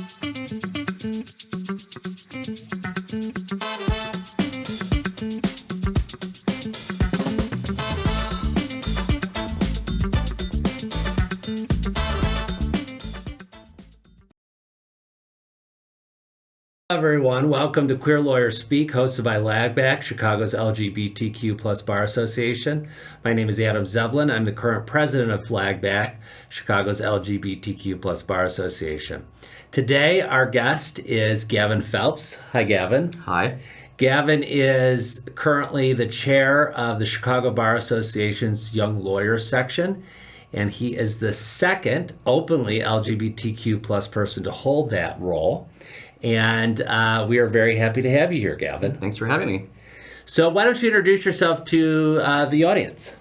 Hello everyone, welcome to Queer Lawyers Speak, hosted by LAGBAC, Chicago's LGBTQ plus bar association. My name is Adam Zebilan. I'm the current president of LAGBAC, Chicago's LGBTQ plus bar association. Today, our guest is Galvin Phelps. Hi, Galvin. Hi. Galvin is currently the chair of the Chicago Bar Association's Young Lawyers section, and he is the second openly LGBTQ plus person to hold that role. And we are very happy to have you here, Galvin. Thanks for having me. So why don't you introduce yourself to the audience?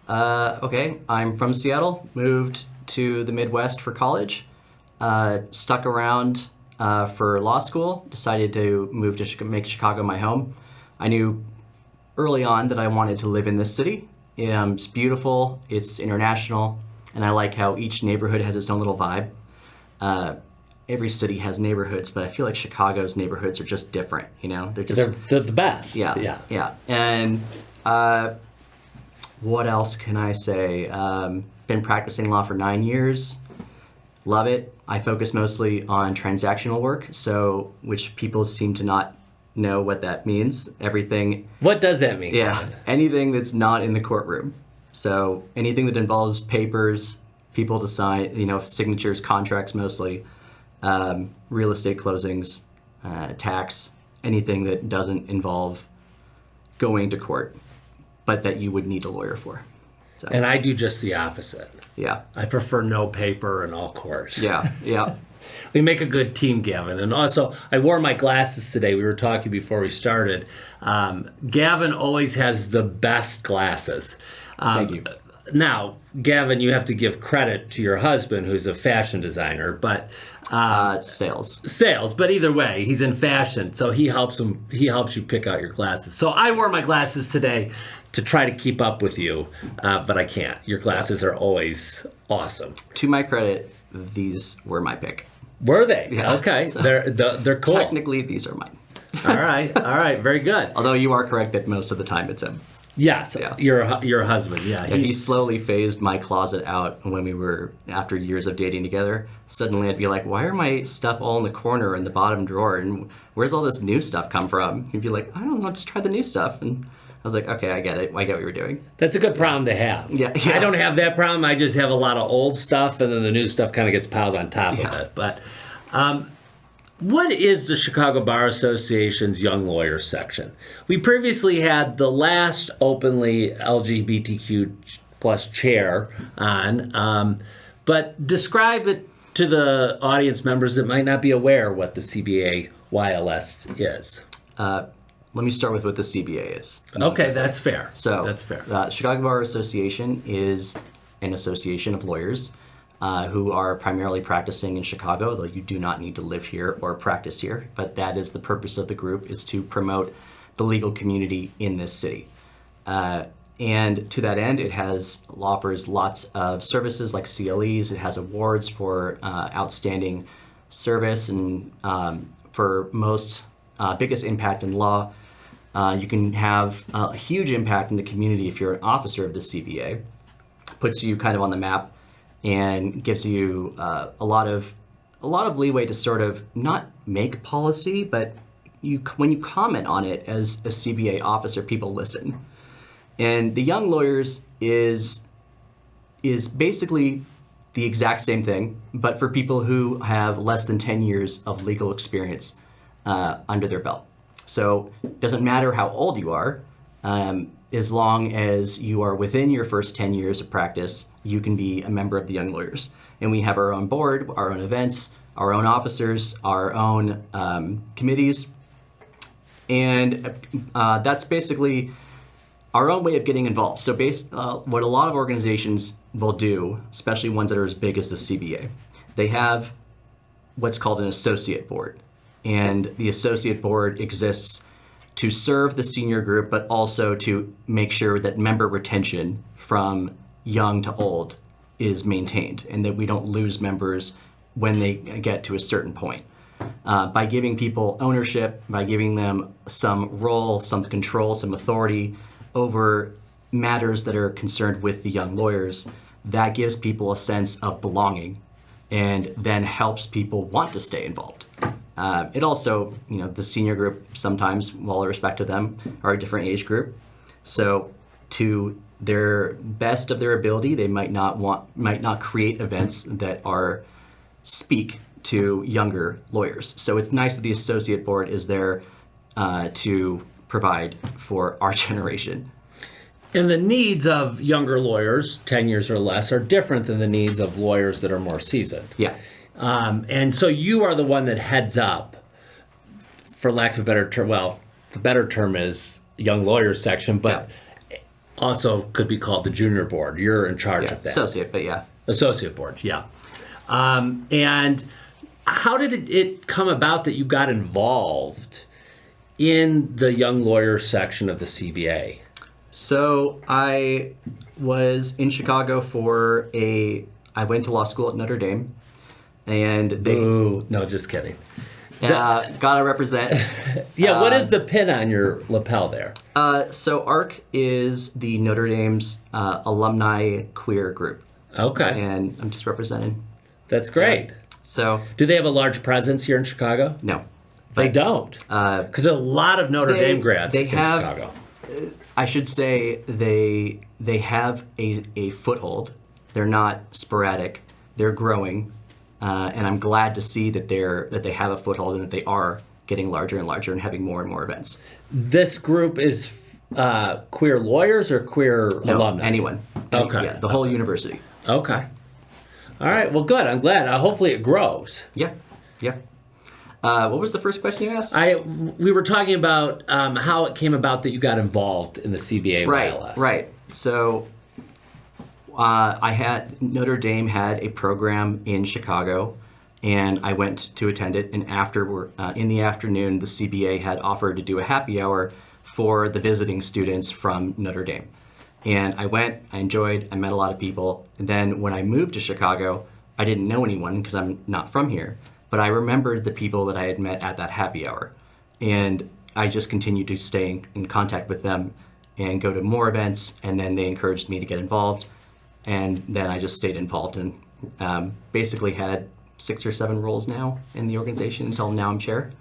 Okay, I'm from Seattle, moved to the Midwest for college, stuck around for law school, decided to move to make Chicago my home. I knew early on that I wanted to live in this city. It's beautiful, it's international, and I like how each neighborhood has its own little vibe. Every city has neighborhoods, but I feel like Chicago's neighborhoods are just different, you know? They're the best. Yeah. And what else can I say? Been practicing law for 9 years. Love it. I focus mostly on transactional work, which people seem to not know what that means. Everything. What does that mean? Yeah, anything that's not in the courtroom. So anything that involves papers, people to sign, signatures, contracts mostly. Real estate closings, tax, anything that doesn't involve going to court, but that you would need a lawyer for. So. And I do just the opposite. Yeah. I prefer no paper and all court. Yeah. We make a good team, Gavin. And also, I wore my glasses today. We were talking before we started. Gavin always has the best glasses. Thank you. Now, Gavin, you have to give credit to your husband, who's a fashion designer, but sales. But either way, he's in fashion, so he helps you pick out your glasses. So I wore my glasses today to try to keep up with you, but I can't. Your glasses are always awesome. To my credit, these were my pick. Were they? Yeah. Okay, So they're cool. Technically, these are mine. All right, very good. Although you are correct that most of the time it's him. Yes, yeah. Your husband, yeah. He slowly phased my closet out when we were, after years of dating together. Suddenly I'd be like, why are my stuff all in the corner in the bottom drawer? And where's all this new stuff come from? He'd be like, I don't know, just try the new stuff. And I was like, okay, I get it. I get what you're doing. That's a good problem to have. Yeah. I don't have that problem. I just have a lot of old stuff, and then the new stuff kind of gets piled on top of it. But what is the Chicago Bar Association's Young Lawyers section? We previously had the last openly LGBTQ plus chair on, but describe it to the audience members that might not be aware what the CBA YLS is. Let me start with what the CBA is. Okay, that's fair. That's fair. The Chicago Bar Association is an association of lawyers who are primarily practicing in Chicago, though you do not need to live here or practice here. But that is the purpose of the group, is to promote the legal community in this city. And to that end, it offers lots of services like CLEs. It has awards for outstanding service and for most biggest impact in law. You can have a huge impact in the community if you're an officer of the CBA. Puts you kind of on the map and gives you a lot of leeway to sort of not make policy, but when you comment on it as a CBA officer, people listen. And the Young Lawyers is basically the exact same thing, but for people who have less than 10 years of legal experience under their belt. So it doesn't matter how old you are, as long as you are within your first 10 years of practice, you can be a member of the Young Lawyers. And we have our own board, our own events, our own officers, our own committees. And that's basically our own way of getting involved. So what a lot of organizations will do, especially ones that are as big as the CBA, they have what's called an associate board. And the associate board exists to serve the senior group, but also to make sure that member retention from young to old is maintained and that we don't lose members when they get to a certain point. By giving people ownership, by giving them some role, some control, some authority over matters that are concerned with the young lawyers, that gives people a sense of belonging and then helps people want to stay involved. It also, the senior group sometimes, with all respect to them, are a different age group. So to their best of their ability, they might not create events that speak to younger lawyers. So it's nice that the associate board is there to provide for our generation. And the needs of younger lawyers, 10 years or less, are different than the needs of lawyers that are more seasoned. Yeah. And so you are the one that heads up, for lack of a better term, well, the better term is young lawyers section, but also could be called the junior board. You're in charge of that. Associate, but yeah. Associate board, yeah. And how did it come about that you got involved in the young lawyers section of the CBA? So I was in Chicago I went to law school at Notre Dame, and they... Ooh, no, just kidding. Gotta represent. Yeah, what is the pin on your lapel there? So ARC is the Notre Dame's alumni queer group. Okay. And I'm just representing. That's great. So... Do they have a large presence here in Chicago? No. They don't. Because a lot of Notre Dame grads in Chicago. I should say they have a foothold. They're not sporadic. They're growing, and I'm glad to see that they have a foothold and that they are getting larger and larger and having more and more events. This group is queer lawyers or queer alumni? Anyone. Okay. Yeah, the whole university. Okay. All right. Well, good. I'm glad. Hopefully it grows. Yeah. Yeah. What was the first question you asked? We were talking about how it came about that you got involved in the CBA YLS. Right. So Notre Dame had a program in Chicago, and I went to attend it. And in the afternoon, the CBA had offered to do a happy hour for the visiting students from Notre Dame. And I went, I enjoyed, I met a lot of people. And then when I moved to Chicago, I didn't know anyone because I'm not from here. But I remembered the people that I had met at that happy hour. And I just continued to stay in contact with them and go to more events. And then they encouraged me to get involved. And then I just stayed involved and basically had 6 or 7 roles now in the organization until now I'm chair.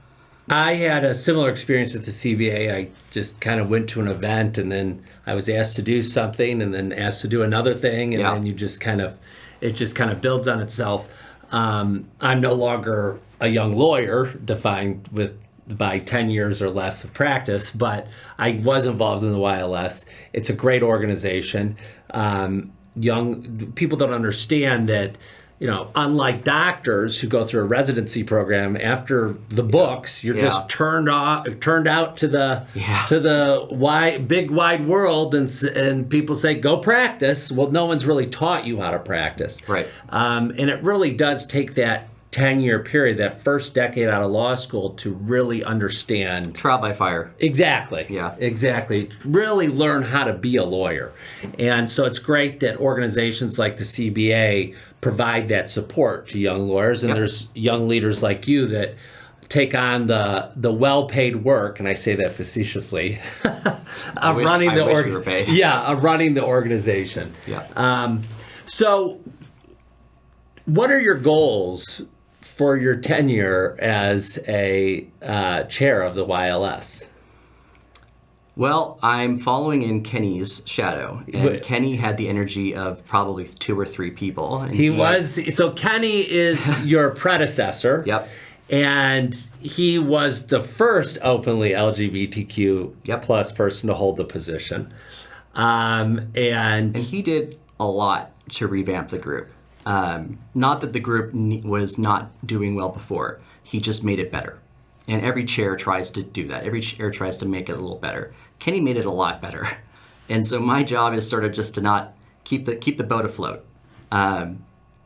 I had a similar experience with the CBA. I just kind of went to an event and then I was asked to do something and then asked to do another thing. And then it just kind of builds on itself. I'm no longer a young lawyer defined by 10 years or less of practice, but I was involved in the YLS. It's a great organization. Young people don't understand that, unlike doctors who go through a residency program, after the books, you're just turned out to the big wide world, and people say go practice. Well, no one's really taught you how to practice, right? And it really does take that 10-year period, that first decade out of law school, to really understand trial by fire. Exactly. Yeah. Exactly. Really learn how to be a lawyer. And so it's great that organizations like the CBA provide that support to young lawyers. And there's young leaders like you that take on the well-paid work, and I say that facetiously, of running the organization. Yeah. So what are your goals for your tenure as a chair of the YLS? Well, I'm following in Kenny's shadow, and Kenny had the energy of probably 2 or 3 people. And so Kenny is your predecessor. Yep. And he was the first openly LGBTQ plus person to hold the position. And he did a lot to revamp the group. Not that the group was not doing well before. He just made it better. And every chair tries to do that. Every chair tries to make it a little better. Kenny made it a lot better. And so my job is sort of just to not keep the boat afloat.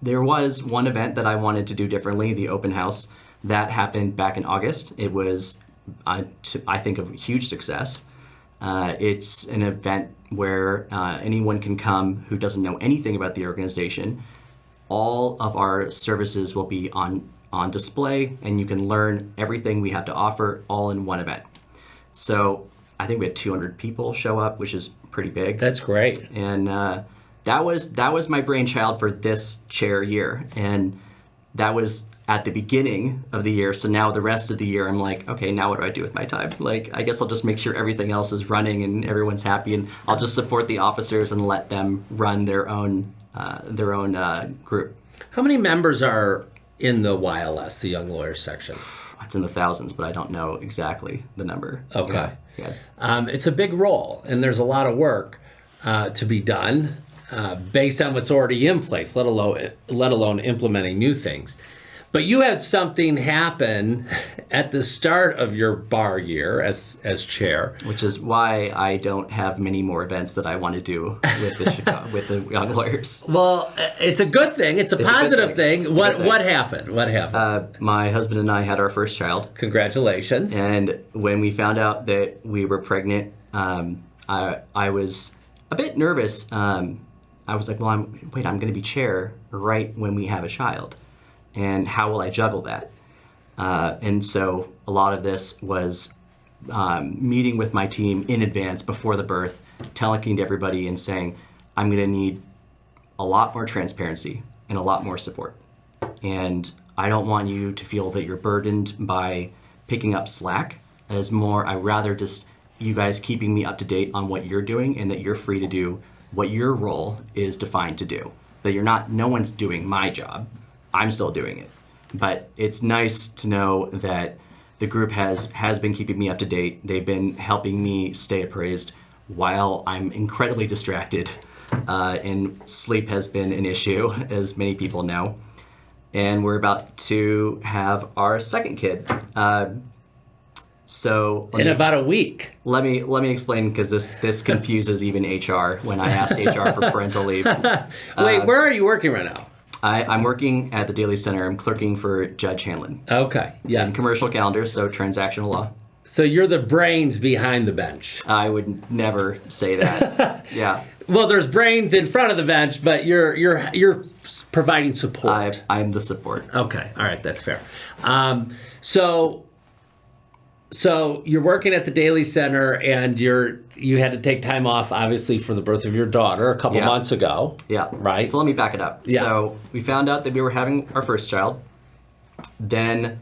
There was one event that I wanted to do differently, the open house. That happened back in August. It was, I think, a huge success. It's an event where anyone can come who doesn't know anything about the organization, all of our services will be on display, and you can learn everything we have to offer all in one event. So I think we had 200 people show up, which is pretty big. That's great. And that was my brainchild for this chair year, and that was at the beginning of the year. So now the rest of the year, I'm like, okay, now what do I do with my time? Like, I guess I'll just make sure everything else is running and everyone's happy, and I'll just support the officers and let them run their own group. How many members are in the YLS, the Young Lawyers section? It's in the thousands, but I don't know exactly the number. Okay. Yeah. It's a big role, and there's a lot of work to be done based on what's already in place, let alone implementing new things. But you had something happen at the start of your bar year as chair, Which is why I don't have many more events that I want to do with the Young Lawyers. Well, it's a good thing. It's a positive thing. What happened? My husband and I had our first child. Congratulations. And when we found out that we were pregnant, I was a bit nervous. I was like, well, I'm going to be chair right when we have a child. And how will I juggle that? And so a lot of this was meeting with my team in advance before the birth, telling to everybody and saying, I'm going to need a lot more transparency and a lot more support. And I don't want you to feel that you're burdened by picking up slack. I'd rather just you guys keeping me up to date on what you're doing, and that you're free to do what your role is defined to do. That no one's doing my job. I'm still doing it. But it's nice to know that the group has been keeping me up to date. They've been helping me stay appraised while I'm incredibly distracted. And sleep has been an issue, as many people know. And we're about to have our second kid. In about a week. Let me explain, because this confuses even HR when I asked HR for parental leave. Wait, where are you working right now? I'm working at the Daily Center. I'm clerking for Judge Hanlon. Okay, yes. In commercial calendar, so transactional law. So you're the brains behind the bench. I would never say that. Yeah. Well, there's brains in front of the bench, but you're providing support. I'm the support. Okay, all right, that's fair. So you're working at the Daily Center, and you had to take time off, obviously, for the birth of your daughter a couple months ago. Yeah. Right? So let me back it up. Yeah. So we found out that we were having our first child. Then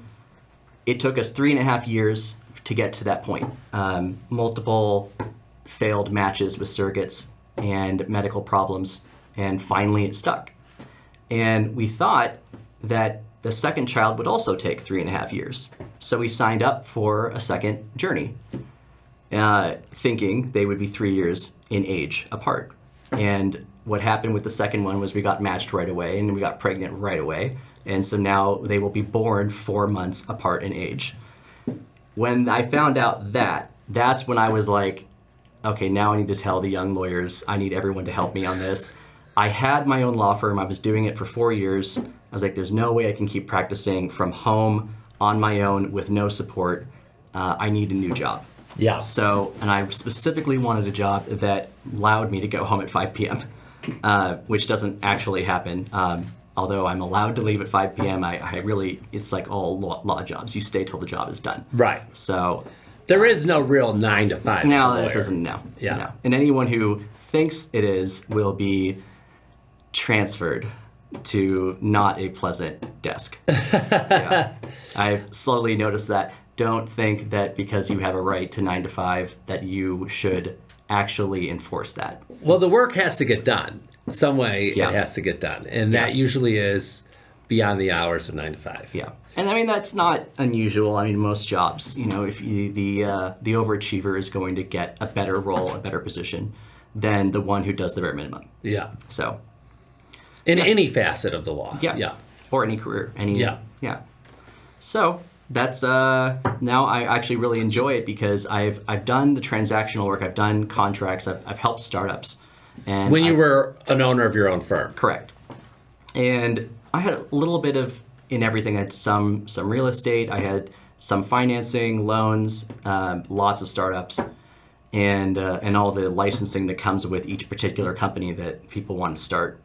it took us 3.5 years to get to that point. Multiple failed matches with surrogates and medical problems, and finally it stuck. And we thought that the second child would also take 3.5 years. So we signed up for a second journey, thinking they would be 3 years in age apart. And what happened with the second one was we got matched right away, and we got pregnant right away. And so now they will be born 4 months apart in age. When I found out that's when I was like, okay, now I need to tell the Young Lawyers, I need everyone to help me on this. I had my own law firm. I was doing it for 4 years. I was like, there's no way I can keep practicing from home on my own with no support. I need a new job. Yeah. So, and I specifically wanted a job that allowed me to go home at 5 p.m., which doesn't actually happen. Although I'm allowed to leave at 5 p.m., it's like all law jobs. You stay till the job is done. Right. So there is no real 9 to 5. No, this isn't, no. Yeah. No. And anyone who thinks it is will be transferred to not a pleasant desk. Yeah. I've slowly noticed that. Don't think that because you have a right to 9 to 5 that you should actually enforce that. Well, the work has to get done. Some way it has to get done. And that usually is beyond the hours of 9 to 5. Yeah. And I mean, that's not unusual. I mean, most jobs, if the overachiever is going to get a better role, a better position than the one who does the bare minimum. Yeah. So. In any facet of the law. Yeah. Yeah. Or any career. Yeah. Yeah. So that's now I actually really enjoy it, because I've done the transactional work. I've done contracts. I've helped startups. And when you were an owner of your own firm. Correct. And I had a little bit of in everything. I had some real estate. I had some financing, loans, lots of startups, and all the licensing that comes with each particular company that people want to start.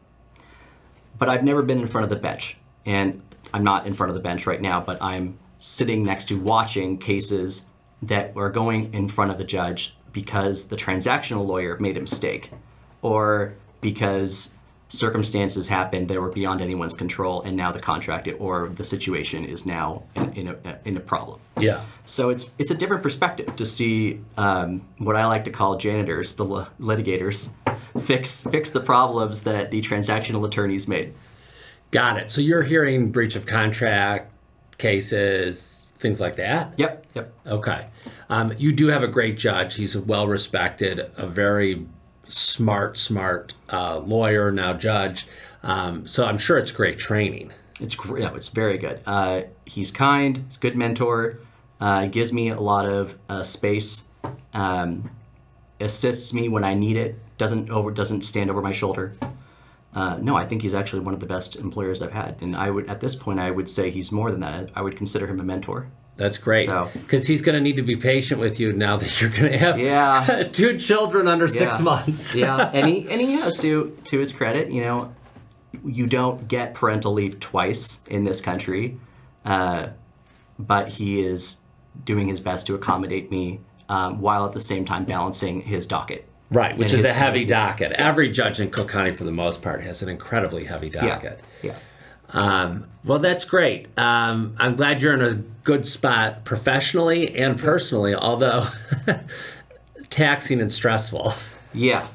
but I've never been in front of the bench. And I'm not in front of the bench right now, but I'm sitting next to watching cases that are going in front of the judge because the transactional lawyer made a mistake, or because circumstances happened that were beyond anyone's control, and now the contract or the situation is now in a problem. Yeah. So it's a different perspective to see what I like to call janitors, the litigators, fix the problems that the transactional attorneys made. Got it. So you're hearing breach of contract cases, things like that? Yep. Okay. You do have a great judge. He's well respected, a very smart lawyer, now judge. So I'm sure it's great training. It's great. It's very good. He's kind. He's a good mentor. Gives me a lot of space. Assists me when I need it. Doesn't stand over my shoulder. No, I think he's actually one of the best employers I've had, and at this point I would say he's more than that. I would consider him a mentor. That's great, because he's going to need to be patient with you now that you're going to have 2 children under 6 months. And he has to his credit. You don't get parental leave twice in this country, but he is doing his best to accommodate me while at the same time balancing his docket. Right, which is a heavy docket. Every judge in Cook County, for the most part, has an incredibly heavy docket. Yeah. Well, that's great. I'm glad you're in a good spot professionally and personally, although taxing and stressful. Yeah.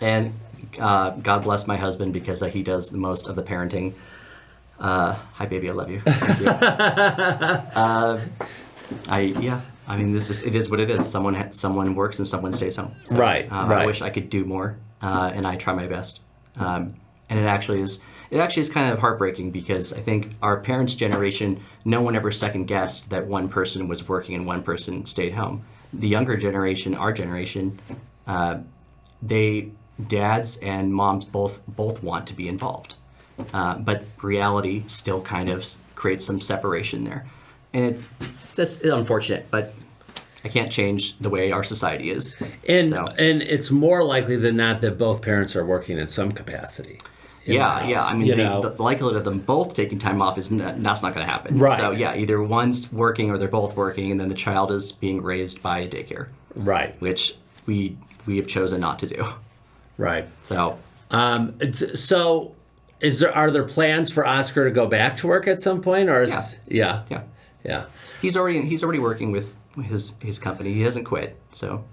And God bless my husband because he does the most of the parenting. Hi, baby, I love you. Thank you. I mean, it is what it is. Someone works and someone stays home. So, right. I wish I could do more, and I try my best. And it actually is kind of heartbreaking because I think our parents' generation, no one ever second guessed that one person was working and one person stayed home. The younger generation, our generation, dads and moms both want to be involved, but reality still kind of creates some separation there, and that's unfortunate. But I can't change the way our society is. And it's more likely than not that both parents are working in some capacity. Yeah. I mean, the likelihood of them both taking time off that's not going to happen. Right. So either one's working or they're both working, and then the child is being raised by a daycare. Right. Which we have chosen not to do. Right. So. So, are there plans for Oscar to go back to work at some point, or Yeah. He's already working with his company. He hasn't quit. So.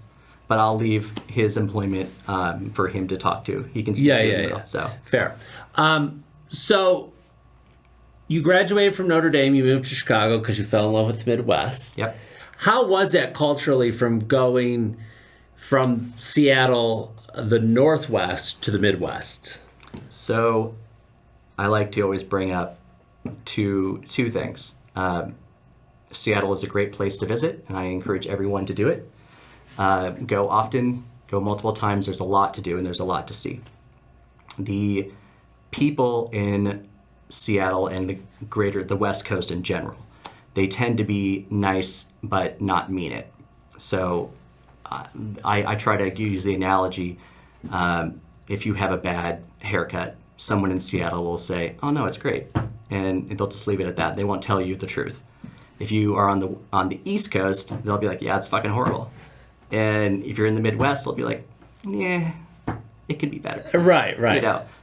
But I'll leave his employment for him to talk to. He can speak to it well. So fair. So you graduated from Notre Dame. You moved to Chicago because you fell in love with the Midwest. Yep. How was that culturally from going from Seattle, the Northwest, to the Midwest? So I like to always bring up two things. Seattle is a great place to visit, and I encourage everyone to do it. Go often, go multiple times. There's a lot to do and there's a lot to see. The people in Seattle and the West Coast in general, they tend to be nice but not mean it. So I try to use the analogy, if you have a bad haircut, someone in Seattle will say, "Oh no, it's great," and they'll just leave it at that. They won't tell you the truth. If you are on the East Coast, they'll be like, "Yeah, it's fucking horrible." And if you're in the Midwest, they'll be like, "Yeah, it could be better." Right.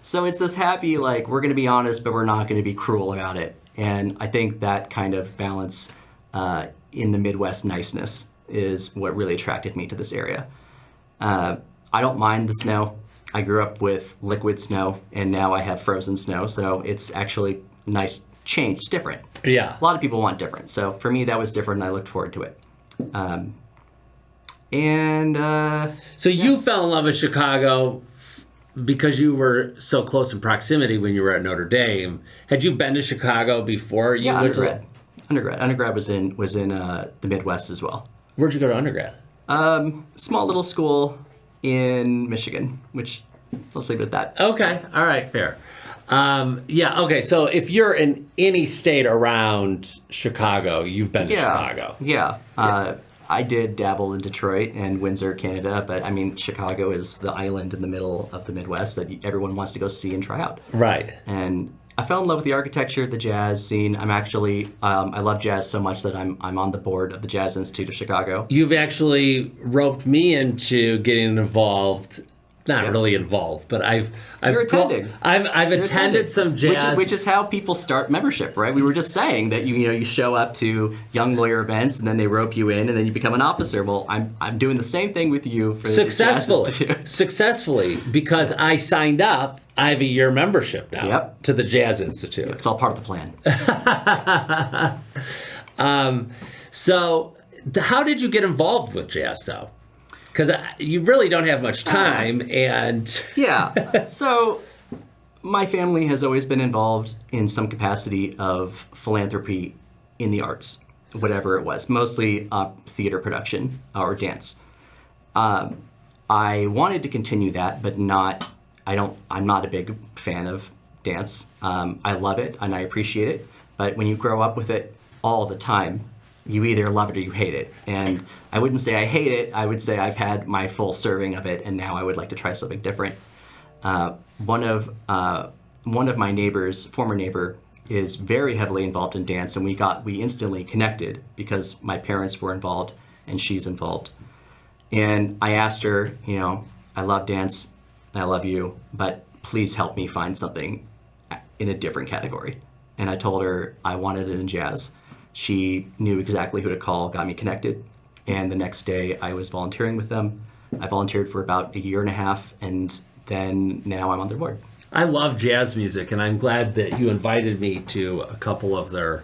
So it's this happy, like, we're going to be honest, but we're not going to be cruel about it. And I think that kind of balance in the Midwest niceness is what really attracted me to this area. I don't mind the snow. I grew up with liquid snow, and now I have frozen snow. So it's actually nice change. It's different. Yeah. A lot of people want different. So for me, that was different, and I looked forward to it. So you fell in love with Chicago because you were so close in proximity when you were at Notre Dame. Had you been to Chicago before you went to undergrad? Undergrad was in the Midwest as well. Where'd you go to undergrad? Small little school in Michigan, which let's leave it at that. Okay. All right. Fair. Okay. So if you're in any state around Chicago, you've been to Chicago. Yeah. I did dabble in Detroit and Windsor, Canada, but I mean, Chicago is the island in the middle of the Midwest that everyone wants to go see and try out. Right. And I fell in love with the architecture, the jazz scene. I'm actually, I love jazz so much that I'm on the board of the Jazz Institute of Chicago. You've actually roped me into getting involved. Not really involved, but I've attending. I've attended some jazz, which is how people start membership, right? We were just saying that you show up to young lawyer events and then they rope you in and then you become an officer. Well, I'm doing the same thing with you for the Jazz Institute. Successfully, because I signed up. I have a year membership now to the Jazz Institute. It's all part of the plan. So how did you get involved with jazz, though? Because you really don't have much time, and... Yeah, so my family has always been involved in some capacity of philanthropy in the arts, whatever it was, mostly theater production or dance. I wanted to continue that, but I'm not a big fan of dance. I love it and I appreciate it, but when you grow up with it all the time, you either love it or you hate it. And I wouldn't say I hate it. I would say I've had my full serving of it, and now I would like to try something different. One of my neighbors, former neighbor, is very heavily involved in dance, and we instantly connected because my parents were involved and she's involved. And I asked her, I love dance and I love you, but please help me find something in a different category. And I told her I wanted it in jazz. She knew exactly who to call, got me connected, and the next day I was volunteering with them. I volunteered for about a year and a half, and then now I'm on their board. I love jazz music, and I'm glad that you invited me to a couple of their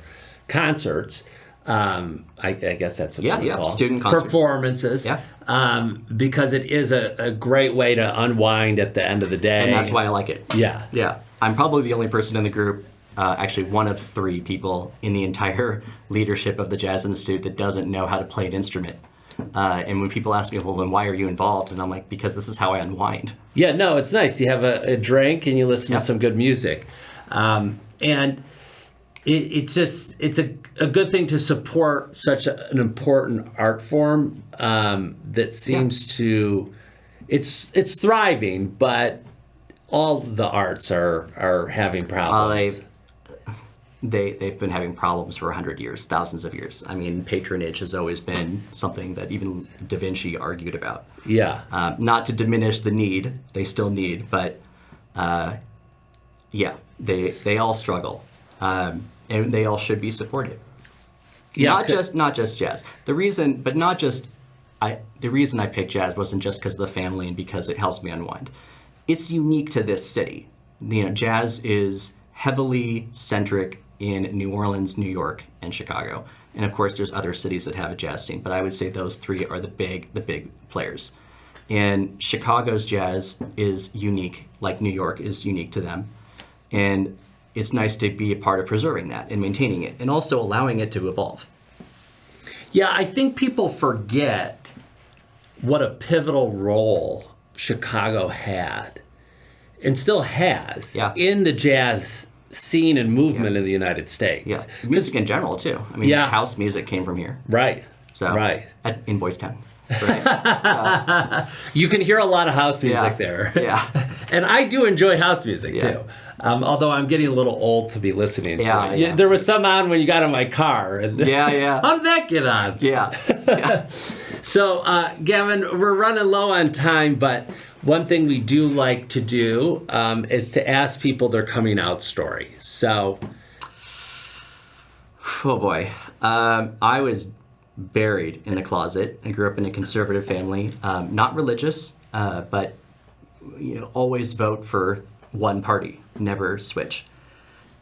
concerts. I guess that's what you would call student concerts. Performances. Because it is a great way to unwind at the end of the day. And that's why I like it. Yeah. Yeah. I'm probably the only person in the group, actually one of 3 people in the entire leadership of the Jazz Institute that doesn't know how to play an instrument. And when people ask me, well, then why are you involved? And I'm like, because this is how I unwind. Yeah, no, it's nice. You have a drink and you listen to some good music. And it's a good thing to support such an important art form that seems to, it's thriving, but all the arts are having problems. They've been having problems for 100 years, thousands of years. I mean, patronage has always been something that even Da Vinci argued about. Yeah. Not to diminish the need, they still need, but they all struggle, and they all should be supported. Yeah. Not just jazz. The reason I picked jazz wasn't just because of the family and because it helps me unwind. It's unique to this city. Jazz is heavily centric in New Orleans, New York, and Chicago. And of course, there's other cities that have a jazz scene, but I would say those 3 are the big players. And Chicago's jazz is unique, like New York is unique to them. And it's nice to be a part of preserving that and maintaining it, and also allowing it to evolve. Yeah, I think people forget what a pivotal role Chicago had and still has in the jazz scene and movement in the United States. Yeah, music in general too. I mean, house music came from here. Right. In Boys Town. Right. You can hear a lot of house music there. Yeah. And I do enjoy house music too. Although I'm getting a little old to be listening to it. Yeah. There was some on when you got in my car. Yeah. How did that get on? Yeah. So, Gavin, we're running low on time, but one thing we do like to do is to ask people their coming out story. So, oh boy, I was buried in the closet. I grew up in a conservative family, not religious, but always vote for one party, never switch.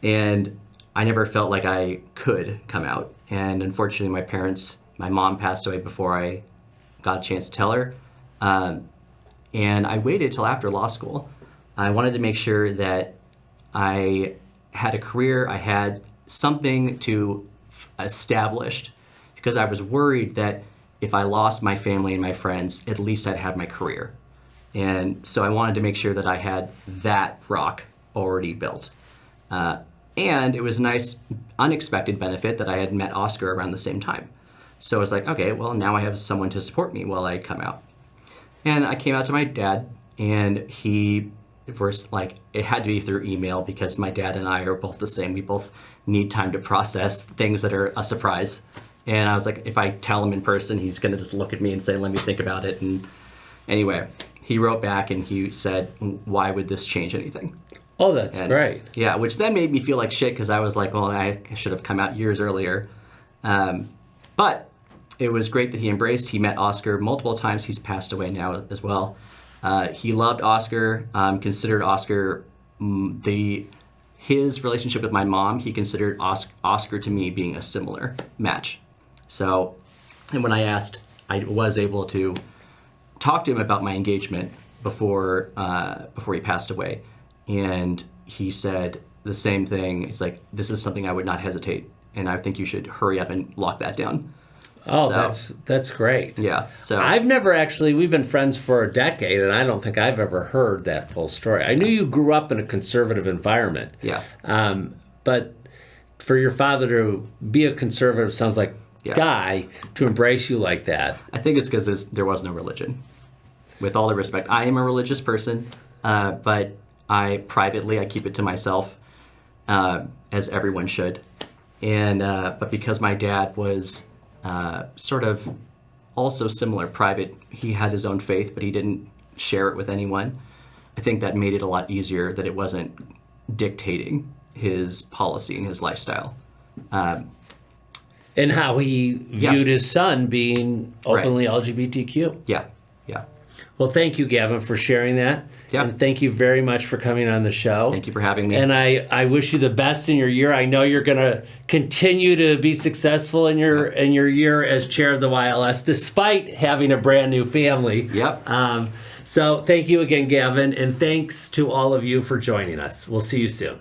And I never felt like I could come out. And unfortunately, my mom passed away before I got a chance to tell her. And I waited till after law school. I wanted to make sure that I had a career, I had something to established, because I was worried that if I lost my family and my friends, at least I'd have my career. And so I wanted to make sure that I had that rock already built. And it was a nice, unexpected benefit that I had met Oscar around the same time. So I was like, okay, well, now I have someone to support me while I come out. And I came out to my dad, and he first, like, it had to be through email because my dad and I are both the same. We both need time to process things that are a surprise. And I was like, if I tell him in person, he's going to just look at me and say, let me think about it. And anyway, he wrote back and he said, why would this change anything? Oh, that's great. Yeah, which then made me feel like shit because I was like, well, I should have come out years earlier. But it was great that he embraced. He met Oscar multiple times. He's passed away now as well. He loved Oscar, considered Oscar his relationship with my mom. He considered Oscar to me being a similar match. So, and when I asked, I was able to talk to him about my engagement before he passed away, and he said the same thing. He's like, "This is something I would not hesitate, and I think you should hurry up and lock that down." Oh, that's great. Yeah. So I've never actually, we've been friends for a decade, and I don't think I've ever heard that full story. I knew you grew up in a conservative environment. Yeah. But for your father to be a conservative, sounds like guy, to embrace you like that. I think it's because there was no religion. With all the respect, I am a religious person, but I keep it to myself, as everyone should. And but because my dad was sort of also similar, private. He had his own faith, but he didn't share it with anyone. I think that made it a lot easier that it wasn't dictating his policy and his lifestyle. And how he viewed his son being openly LGBTQ. Yeah, yeah. Well, thank you, Gavin, for sharing that. Yeah. And thank you very much for coming on the show. Thank you for having me. And I wish you the best in your year. I know you're going to continue to be successful in your year as chair of the YLS, despite having a brand new family. Yep. So thank you again, Gavin, and thanks to all of you for joining us. We'll see you soon.